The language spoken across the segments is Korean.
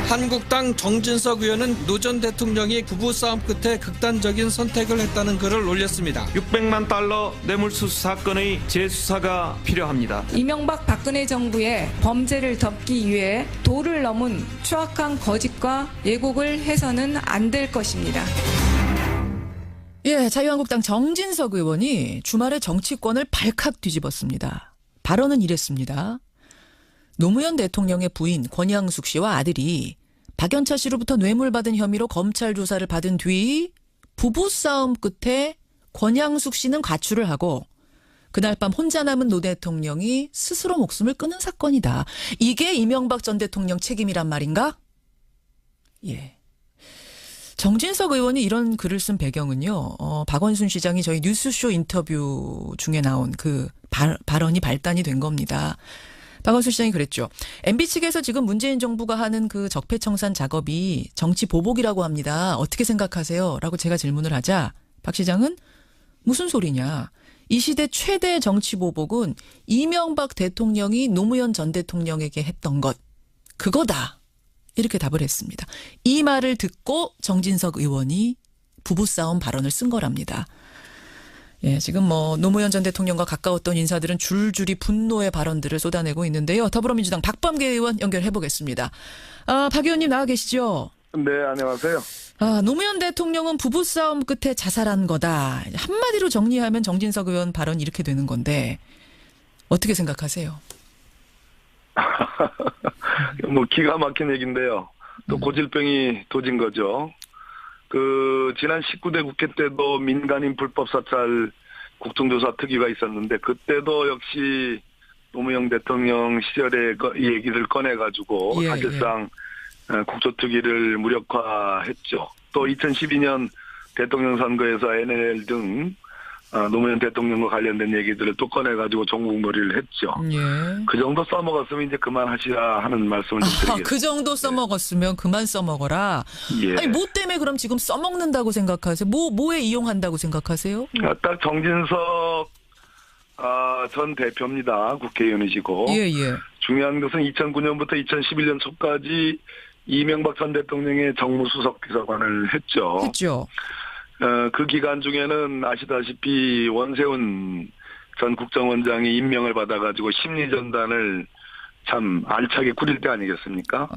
한국당 정진석 의원은 노 전 대통령이 부부싸움 끝에 극단적인 선택을 했다는 글을 올렸습니다. 600만 달러 뇌물수수 사건의 재수사가 필요합니다. 이명박 박근혜 정부의 범죄를 덮기 위해 도를 넘은 추악한 거짓과 예곡을 해서는 안 될 것입니다. 예, 자유한국당 정진석 의원이 주말에 정치권을 발칵 뒤집었습니다. 발언은 이랬습니다. 노무현 대통령의 부인 권양숙 씨와 아들이 박연차 씨로부터 뇌물 받은 혐의로 검찰 조사를 받은 뒤 부부싸움 끝에 권양숙 씨는 가출을 하고 그날 밤 혼자 남은 노 대통령이 스스로 목숨을 끊은 사건이다. 이게 이명박 전 대통령 책임이란 말인가? 예. 정진석 의원이 이런 글을 쓴 배경은요. 박원순 시장이 저희 뉴스쇼 인터뷰 중에 나온 그 발언이 발단이 된 겁니다. 박원순 시장이 그랬죠. MB 측에서 지금 문재인 정부가 하는 그 적폐청산 작업이 정치 보복이라고 합니다. 어떻게 생각하세요? 라고 제가 질문을 하자 박 시장은 무슨 소리냐. 이 시대 최대 정치 보복은 이명박 대통령이 노무현 전 대통령에게 했던 것. 그거다. 이렇게 답을 했습니다. 이 말을 듣고 정진석 의원이 부부싸움 발언을 쓴 거랍니다. 예, 지금 노무현 전 대통령과 가까웠던 인사들은 줄줄이 분노의 발언들을 쏟아내고 있는데요. 더불어민주당 박범계 의원 연결해 보겠습니다. 박 의원님 나와 계시죠? 네, 안녕하세요. 노무현 대통령은 부부싸움 끝에 자살한 거다. 한마디로 정리하면 정진석 의원 발언이 이렇게 되는 건데 어떻게 생각하세요? 기가 막힌 얘기인데요. 또 고질병이 도진 거죠. 지난 19대 국회 때도 민간인 불법 사찰 국정조사 특위가 있었는데 그때도 역시 노무현 대통령 시절에 이 얘기를 꺼내가지고 사실상 국조특위를 무력화했죠. 또 2012년 대통령 선거에서 NLL 등 노무현 대통령과 관련된 얘기들을 또 꺼내가지고 전국몰이를 했죠. 예. 그 정도 써먹었으면 이제 그만하시라 하는 말씀을 좀 드리겠습니다. 그 정도 써먹었으면 그만 써먹어라. 예. 아니 뭐 때문에 그럼 지금 써먹는다고 생각하세요? 뭐에 이용한다고 생각하세요? 딱 정진석 전 대표입니다. 국회의원이시고. 예. 중요한 것은 2009년부터 2011년 초까지 이명박 전 대통령의 정무수석 비서관을 했죠. 그 기간 중에는 아시다시피 원세훈 전 국정원장이 임명을 받아가지고 심리전단을 참 알차게 꾸릴 때 아니겠습니까?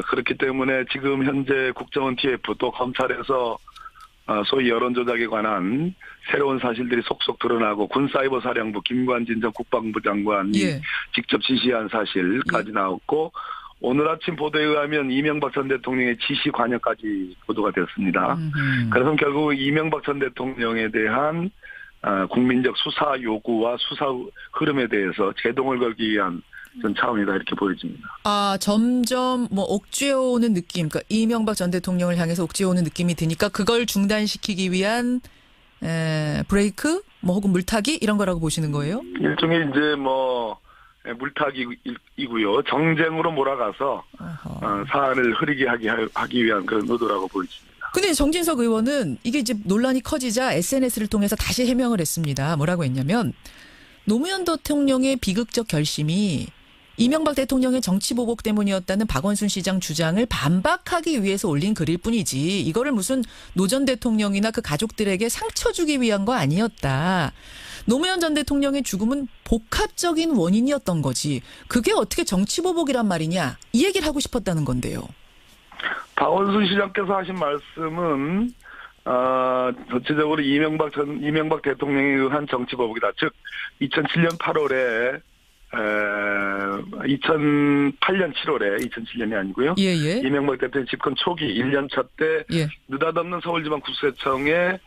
그렇기 때문에 지금 현재 국정원 TF 또 검찰에서 소위 여론조작에 관한 새로운 사실들이 속속 드러나고 군사이버사령부 김관진 전 국방부 장관이 직접 지시한 사실까지 나왔고 오늘 아침 보도에 의하면 이명박 전 대통령의 지시 관여까지 보도가 됐습니다. 그래서 결국 이명박 전 대통령에 대한 국민적 수사 요구와 수사 흐름에 대해서 제동을 걸기 위한 전 차원이다 이렇게 보여집니다. 점점 옥죄어오는 느낌, 그러니까 이명박 전 대통령을 향해서 옥죄어오는 느낌이 드니까 그걸 중단시키기 위한 브레이크, 혹은 물타기 이런 거라고 보시는 거예요? 일종의 이제 물타기이고요. 정쟁으로 몰아가서 사안을 흐리게 하기 위한 그런 의도라고 보여집니다. 근데 정진석 의원은 이게 이제 논란이 커지자 SNS를 통해서 다시 해명을 했습니다. 뭐라고 했냐면 노무현 대통령의 비극적 결심이 이명박 대통령의 정치보복 때문이었다는 박원순 시장 주장을 반박하기 위해서 올린 글일 뿐이지 이거를 무슨 노 전 대통령이나 그 가족들에게 상처 주기 위한 거 아니었다. 노무현 전 대통령의 죽음은 복합적인 원인이었던 거지. 그게 어떻게 정치보복이란 말이냐. 이 얘기를 하고 싶었다는 건데요. 박원순 시장께서 하신 말씀은 전체적으로 이명박 대통령에 의한 정치보복이다. 즉 2007년 8월에 2008년 7월에 2007년이 아니고요. 이명박 대통령 집권 초기 1년 차 때 느닷없는 서울지방국세청에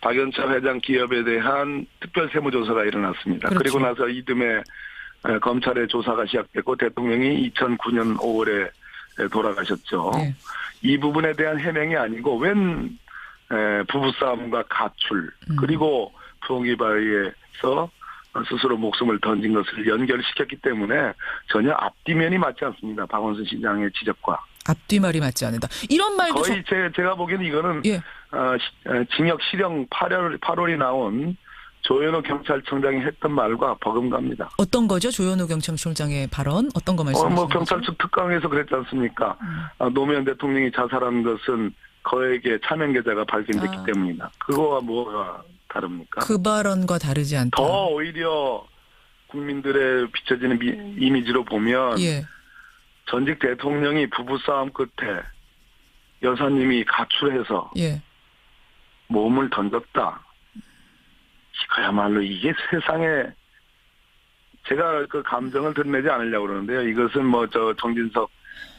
박연차 회장 기업에 대한 특별 세무조사가 일어났습니다. 그렇죠. 그리고 나서 이듬해 검찰의 조사가 시작됐고 대통령이 2009년 5월에 돌아가셨죠. 이 부분에 대한 해명이 아니고 웬 부부싸움과 가출 그리고 부엉이바위에서 스스로 목숨을 던진 것을 연결시켰기 때문에 전혀 앞뒤면이 맞지 않습니다. 박원순 시장의 지적과. 앞뒤말이 맞지 않는다. 이런 말도 거의 제가 보기에는 이거는 징역 실형 8월이 나온 조현호 경찰청장이 했던 말과 버금갑니다. 어떤 거죠? 조현호 경찰청장의 발언? 어떤 거 말씀하시는 거죠? 경찰청 특강에서 그랬지 않습니까? 노무현 대통령이 자살한 것은 거액의 차명 계좌가 발견됐기 때문이다. 그거와 뭐가 다릅니까? 그 발언과 다르지 않다. 더 오히려 국민들의 비춰지는 이미지로 보면 예. 전직 대통령이 부부싸움 끝에 여사님이 가출해서 예. 몸을 던졌다. 그야말로 이게 세상에 제가 그 감정을 드러내지 않으려고 그러는데요. 이것은 정진석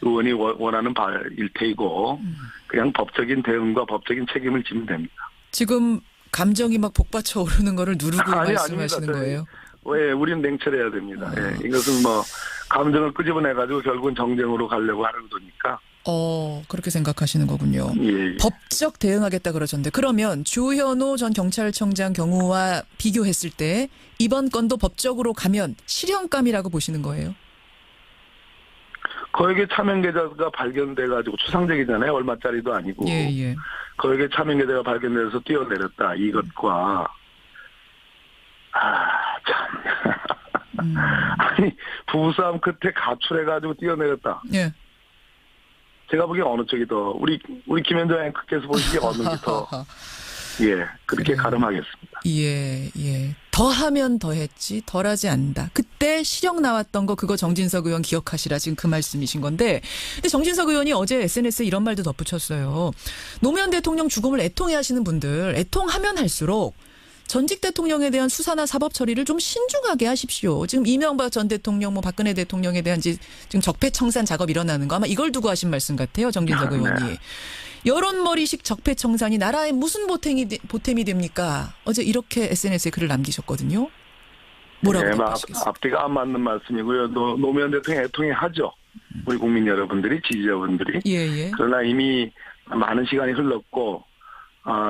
의원이 원하는 바일 테이고 그냥 법적인 대응과 법적인 책임을 지면 됩니다. 지금 감정이 막 복받쳐 오르는 거를 누르고 말씀하시는 거예요? 왜 우리는 냉철해야 됩니다. 예, 이것은 감정을 끄집어내가지고 결국은 정쟁으로 가려고 하는 거니까. 그렇게 생각하시는 거군요. 예. 법적 대응하겠다 그러셨는데 그러면 조현호 전 경찰청장 경우와 비교했을 때 이번 건도 법적으로 가면 실형감이라고 보시는 거예요? 거액의 차명 계좌가 발견돼가지고 추상적이잖아요. 얼마짜리도 아니고. 예. 거액의 차명 계좌가 발견돼서 뛰어내렸다. 이것과 참. 아니 부부싸움 끝에 가출해가지고 뛰어내렸다. 예. 제가 보기엔 어느 쪽이 더 우리 김현정 앵커께서 보시기에 어느 게 더 그렇게 그래요. 가름하겠습니다. 예. 더하면 더했지 덜하지 않는다. 그때 실형 나왔던 거 그거 정진석 의원 기억하시라 지금 그 말씀이신 건데 근데 정진석 의원이 어제 SNS에 이런 말도 덧붙였어요. 노무현 대통령 죽음을 애통해하시는 분들 애통하면 할수록 전직 대통령에 대한 수사나 사법 처리를 좀 신중하게 하십시오. 지금 이명박 전 대통령, 박근혜 대통령에 대한 지금 적폐청산 작업 일어나는 거 아마 이걸 두고 하신 말씀 같아요. 정진석 의원이. 여론머리식 적폐청산이 나라에 무슨 보탬이 됩니까? 어제 이렇게 SNS에 글을 남기셨거든요. 뭐라고 답하시겠어요? 앞뒤가 안 맞는 말씀이고요. 노무현 대통령 애통해 하죠. 우리 국민 여러분들이 지지자분들이. 예. 그러나 이미 많은 시간이 흘렀고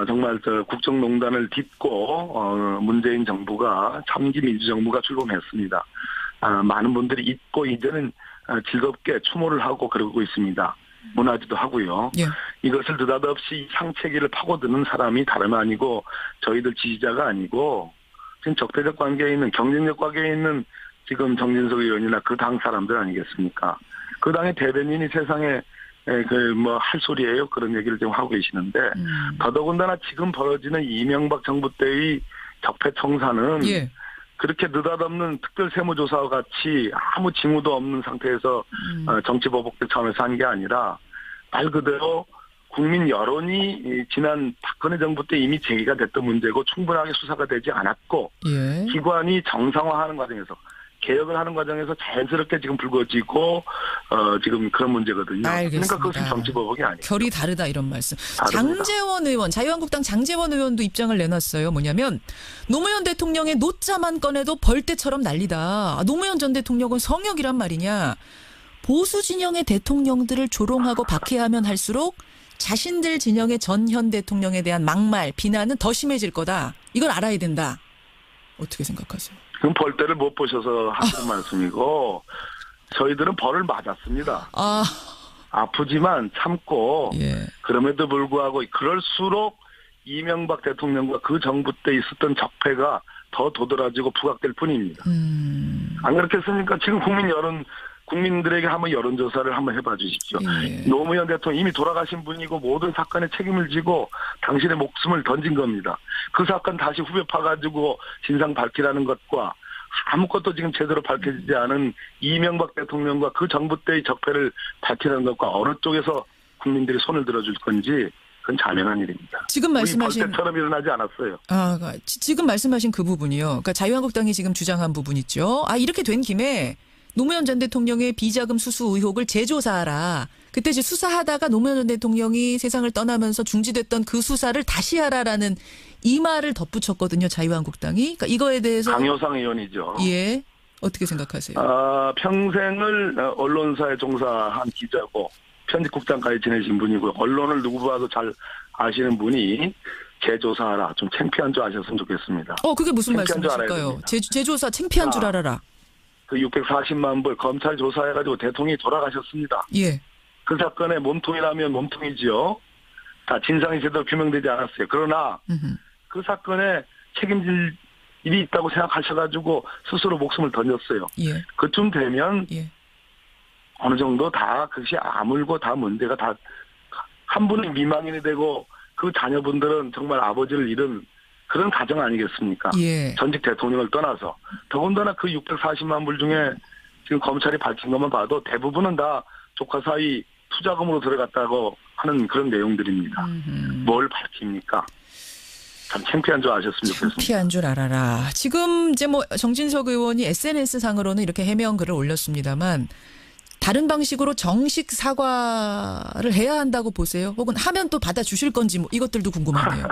정말 국정농단을 딛고 문재인 정부가 참기 민주정부가 출범했습니다. 많은 분들이 잊고 이제는 즐겁게 추모를 하고 그러고 있습니다. 문화지도 하고요. 예. 이것을 느닷없이 상체기를 파고드는 사람이 다름 아니고 저희들 지지자가 아니고 지금 적대적 관계에 있는 경쟁력 관계에 있는 지금 정진석 의원이나 그 당 사람들 아니겠습니까? 그 당의 대변인이 세상에 할 소리예요. 그런 얘기를 지금 하고 계시는데 더더군다나 지금 벌어지는 이명박 정부 때의 적폐청산은 그렇게 느닷없는 특별세무조사와 같이 아무 징후도 없는 상태에서 정치보복대 차원에서 한 게 아니라 말 그대로 국민 여론이 지난 박근혜 정부 때 이미 제기가 됐던 문제고 충분하게 수사가 되지 않았고 기관이 정상화하는 과정에서 개혁을 하는 과정에서 자연스럽게 지금 불거지고 지금 그런 문제거든요. 알겠습니다. 그러니까 그것은 정치보복이 아니에요. 결이 다르다 이런 말씀. 다릅니다. 장제원 의원, 자유한국당 장제원 의원도 입장을 내놨어요. 뭐냐면 노무현 대통령의 노자만 꺼내도 벌떼처럼 난리다. 노무현 전 대통령은 성역이란 말이냐. 보수 진영의 대통령들을 조롱하고 박해하면 할수록 자신들 진영의 전현 대통령에 대한 막말, 비난은 더 심해질 거다. 이걸 알아야 된다. 어떻게 생각하세요? 그럼 벌떼를 못 보셔서 하시는 말씀이고 저희들은 벌을 맞았습니다. 아프지만 참고 그럼에도 불구하고 그럴수록 이명박 대통령과 그 정부 때 있었던 적폐가 더 도드라지고 부각될 뿐입니다. 안 그렇겠습니까? 지금 국민들에게 한번 여론조사를 한번 해봐 주십시오. 노무현 대통령 이미 돌아가신 분이고 모든 사건에 책임을 지고 당신의 목숨을 던진 겁니다. 그 사건 다시 후벼 파가지고 진상 밝히라는 것과 아무것도 지금 제대로 밝혀지지 않은 이명박 대통령과 그 정부 때의 적폐를 밝히는 것과 어느 쪽에서 국민들이 손을 들어줄 건지 그건 자명한 일입니다. 지금 말씀하신 벌떼처럼 일어나지 않았어요. 지금 말씀하신 그 부분이요. 그러니까 자유한국당이 지금 주장한 부분 있죠. 이렇게 된 김에 노무현 전 대통령의 비자금 수수 의혹을 재조사하라. 그때 이제 수사하다가 노무현 전 대통령이 세상을 떠나면서 중지됐던 그 수사를 다시 하라라는 이 말을 덧붙였거든요. 자유한국당이. 그러니까 이거에 대해서 강효상 의원이죠. 예. 어떻게 생각하세요? 평생을 언론사에 종사한 기자고 편집국장까지 지내신 분이고 언론을 누구보다도 잘 아시는 분이 재조사하라. 좀 창피한 줄 아셨으면 좋겠습니다. 그게 무슨 말씀이실까요? 재조사 창피한 줄 알아라. 그 640만 불 검찰 조사해가지고 대통령이 돌아가셨습니다. 예. 그 사건의 몸통이라면 몸통이지요. 다 진상이 제대로 규명되지 않았어요. 그러나 그 사건에 책임질 일이 있다고 생각하셔가지고 스스로 목숨을 던졌어요. 예. 그쯤 되면 예. 어느 정도 다 그것이 아물고 다 문제가 다 한 분이 미망인이 되고 그 자녀분들은 정말 아버지를 잃은 그런 가정 아니겠습니까? 예. 전직 대통령을 떠나서. 더군다나 그 640만 불 중에 지금 검찰이 밝힌 것만 봐도 대부분은 다 조카 사이 투자금으로 들어갔다고 하는 그런 내용들입니다. 뭘 밝힙니까? 참 창피한 줄 아셨으면 좋겠습니다. 창피한 줄 알아라. 지금 이제 뭐 정진석 의원이 SNS 상으로는 이렇게 해명글을 올렸습니다만 다른 방식으로 정식 사과를 해야 한다고 보세요? 혹은 하면 또 받아주실 건지 뭐 이것들도 궁금하네요.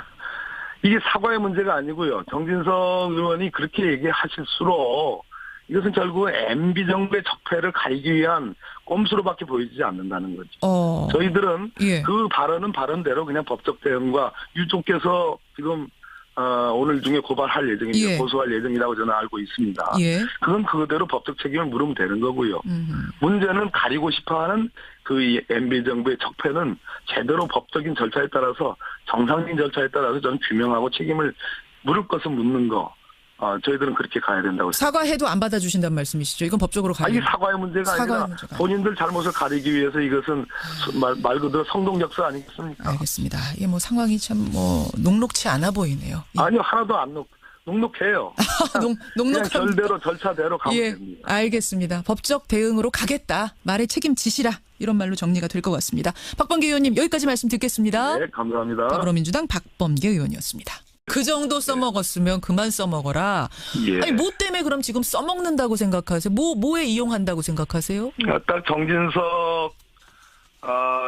이게 사과의 문제가 아니고요. 정진석 의원이 그렇게 얘기하실수록 이것은 결국 MB 정부의 적폐를 가리기 위한 꼼수로밖에 보이지 않는다는 거죠. 저희들은 예. 그 발언은 발언대로 그냥 법적 대응과 유족께서 지금 오늘 중에 고발할 예정입니다. 예. 고소할 예정이라고 저는 알고 있습니다. 예. 그건 그대로 법적 책임을 물으면 되는 거고요. 문제는 가리고 싶어하는 그 MB 정부의 적폐는 제대로 법적인 절차에 따라서 정상적인 절차에 따라서 저는 규명하고 책임을 물을 것은 묻는 거. 저희들은 그렇게 가야 된다고 생각합니다. 사과해도 안 받아주신다는 말씀이시죠? 이건 법적으로 가야 이게 사과의 문제가 아니라 본인들 잘못을 가리기 위해서 이것은 말 그대로 성동작서 아니겠습니까? 알겠습니다. 이게 뭐 상황이 참 뭐 녹록치 않아 보이네요. 아니요, 하나도 안 녹록해요. 그냥 결대로 절차대로 가면 됩니다. 알겠습니다. 법적 대응으로 가겠다. 말에 책임지시라. 이런 말로 정리가 될 것 같습니다. 박범계 의원님 여기까지 말씀 듣겠습니다. 네, 감사합니다. 더불어민주당 박범계 의원이었습니다. 그 정도 써먹었으면 그만 써먹어라. 예. 아니 뭐 때문에 그럼 지금 써먹는다고 생각하세요? 뭐에 이용한다고 생각하세요? 딱 정진석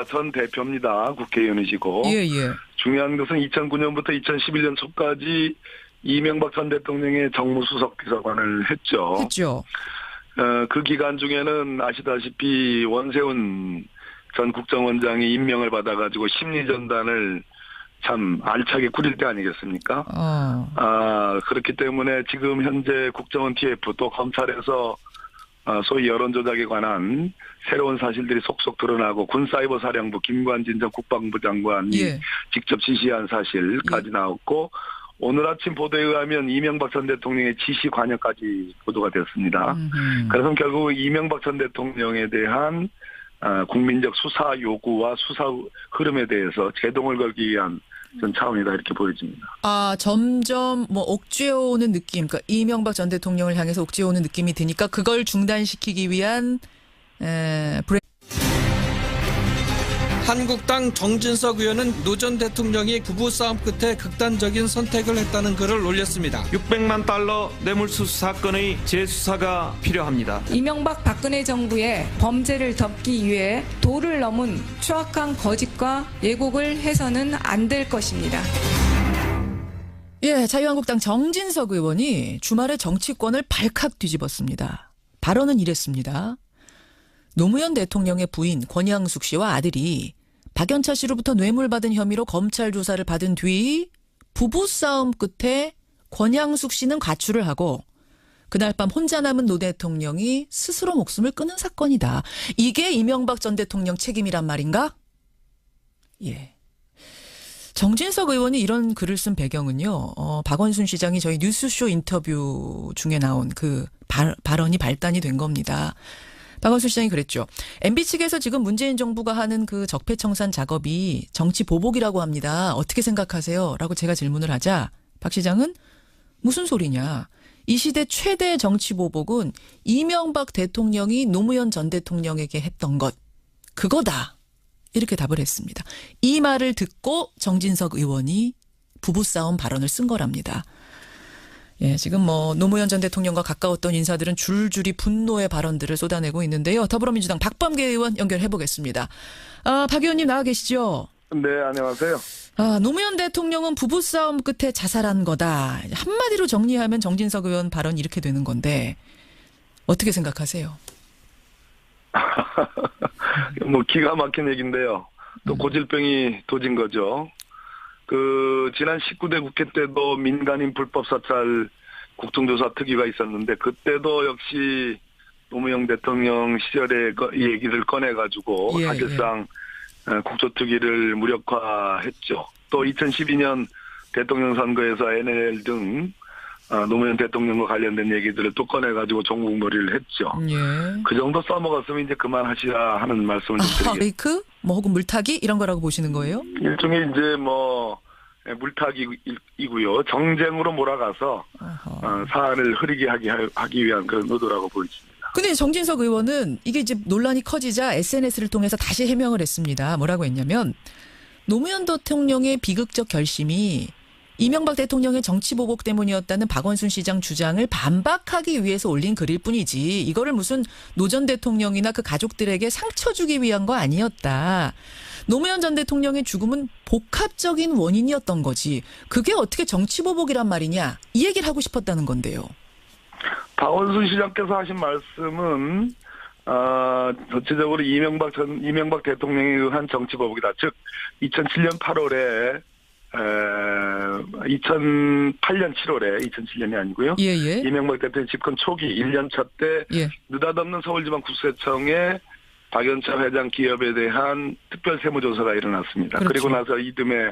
전 대표입니다. 국회의원이시고. 예. 중요한 것은 2009년부터 2011년 초까지 이명박 전 대통령의 정무수석 비서관을 했죠. 그 기간 중에는 아시다시피 원세훈 전 국정원장이 임명을 받아가지고 심리전단을 참 알차게 꾸릴 때 아니겠습니까? 그렇기 때문에 지금 현재 국정원 TF 또 검찰에서 소위 여론조작에 관한 새로운 사실들이 속속 드러나고 군사이버사령부 김관진 전 국방부 장관이 직접 지시한 사실까지 나왔고 오늘 아침 보도에 의하면 이명박 전 대통령의 지시 관여까지 보도가 됐습니다. 그래서 결국 이명박 전 대통령에 대한 국민적 수사 요구와 수사 흐름에 대해서 제동을 걸기 위한 전 차원이다 이렇게 보여집니다. 점점 뭐 옥죄어오는 느낌, 그러니까 이명박 전 대통령을 향해서 옥죄어오는 느낌이 드니까 그걸 중단시키기 위한 한국당 정진석 의원은 노 전 대통령이 부부싸움 끝에 극단적인 선택을 했다는 글을 올렸습니다. 600만 달러 뇌물수수 사건의 재수사가 필요합니다. 이명박 박근혜 정부의 범죄를 덮기 위해 도를 넘은 추악한 거짓과 왜곡을 해서는 안 될 것입니다. 예, 자유한국당 정진석 의원이 주말에 정치권을 발칵 뒤집었습니다. 발언은 이랬습니다. 노무현 대통령의 부인 권양숙 씨와 아들이 박연차 씨로부터 뇌물받은 혐의로 검찰 조사를 받은 뒤 부부싸움 끝에 권양숙 씨는 가출을 하고 그날 밤 혼자 남은 노 대통령이 스스로 목숨을 끊은 사건이다. 이게 이명박 전 대통령 책임이란 말인가? 예. 정진석 의원이 이런 글을 쓴 배경은요. 박원순 시장이 저희 뉴스쇼 인터뷰 중에 나온 그 발언이 발단이 된 겁니다. 박원순 시장이 그랬죠. MB 측에서 지금 문재인 정부가 하는 그 적폐청산 작업이 정치 보복이라고 합니다. 어떻게 생각하세요? 라고 제가 질문을 하자 박 시장은 무슨 소리냐. 이 시대 최대 정치 보복은 이명박 대통령이 노무현 전 대통령에게 했던 것. 그거다. 이렇게 답을 했습니다. 이 말을 듣고 정진석 의원이 부부싸움 발언을 쓴 거랍니다. 예, 지금 뭐 노무현 전 대통령과 가까웠던 인사들은 줄줄이 분노의 발언들을 쏟아내고 있는데요. 더불어민주당 박범계 의원 연결해 보겠습니다. 박 의원님 나와 계시죠? 네, 안녕하세요. 노무현 대통령은 부부싸움 끝에 자살한 거다. 한마디로 정리하면 정진석 의원 발언 이렇게 되는 건데 어떻게 생각하세요? 뭐 기가 막힌 얘기인데요. 또 고질병이 도진 거죠. 지난 19대 국회 때도 민간인 불법 사찰 국정조사 특위가 있었는데 그때도 역시 노무현 대통령 시절에 이 얘기를 꺼내가지고 사실상 국조특위를 무력화했죠. 또 2012년 대통령 선거에서 NLL 등 노무현 대통령과 관련된 얘기들을 또 꺼내가지고 종국머리를 했죠. 예. 그 정도 써먹었으면 이제 그만하시라 하는 말씀을 좀 드리겠습니다. 페이크? 뭐 혹은 물타기 이런 거라고 보시는 거예요? 일종의 이제 뭐 물타기이고요. 정쟁으로 몰아가서 사안을 흐리게 하기 위한 그런 의도라고 보입니다. 근데 정진석 의원은 이게 이제 논란이 커지자 SNS를 통해서 다시 해명을 했습니다. 뭐라고 했냐면 노무현 대통령의 비극적 결심이 이명박 대통령의 정치보복 때문이었다는 박원순 시장 주장을 반박하기 위해서 올린 글일 뿐이지 이거를 무슨 노 전 대통령이나 그 가족들에게 상처 주기 위한 거 아니었다. 노무현 전 대통령의 죽음은 복합적인 원인이었던 거지. 그게 어떻게 정치보복이란 말이냐. 이 얘기를 하고 싶었다는 건데요. 박원순 시장께서 하신 말씀은 전체적으로 이명박 대통령에 의한 정치보복이다. 즉 2007년 8월에 2008년 7월에 2007년이 아니고요. 예예. 이명박 대통령 집권 초기 1년 차 때 예. 느닷없는 서울지방국세청에 박연차 회장 기업에 대한 특별 세무조사가 일어났습니다. 그렇죠. 그리고 나서 이듬해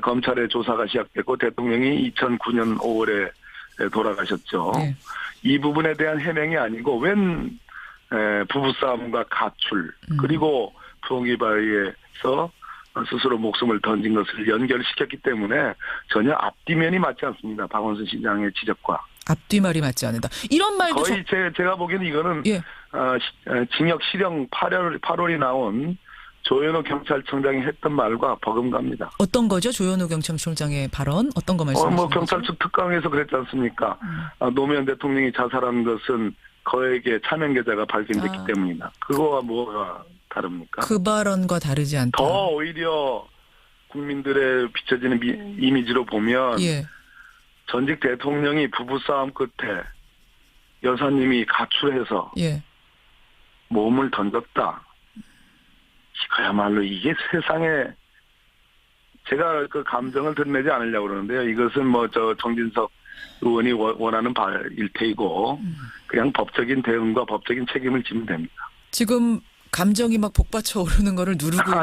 검찰의 조사가 시작됐고 대통령이 2009년 5월에 돌아가셨죠. 예. 이 부분에 대한 해명이 아니고 웬 부부싸움과 가출 그리고 부엉이바위에서 스스로 목숨을 던진 것을 연결시켰기 때문에 전혀 앞뒤면이 맞지 않습니다. 박원순 시장의 지적과. 앞뒤말이 맞지 않는다. 이런 말도 거의 제가 보기에는 이거는 예. 징역 실형 8월이 나온 조현호 경찰청장이 했던 말과 버금갑니다. 어떤 거죠? 조현호 경찰청장의 발언? 어떤 거 말씀하시는 거죠? 경찰청 특강에서 그랬지 않습니까? 노무현 대통령이 자살한 것은 거액의 차명 계좌가 발견됐기 때문이다. 그거와 뭐가 다릅니까? 그 발언과 다르지 않다. 더 오히려 국민들의 비춰지는 이미지로 보면 예. 전직 대통령이 부부싸움 끝에 여사님이 가출해서 예. 몸을 던졌다. 그야말로 이게 세상에 제가 그 감정을 드러내지 않으려고 그러는데요. 이것은 정진석 의원이 원하는 바일 테이고 그냥 법적인 대응과 법적인 책임을 지면 됩니다. 지금 감정이 막 복받쳐 오르는 거를 누르고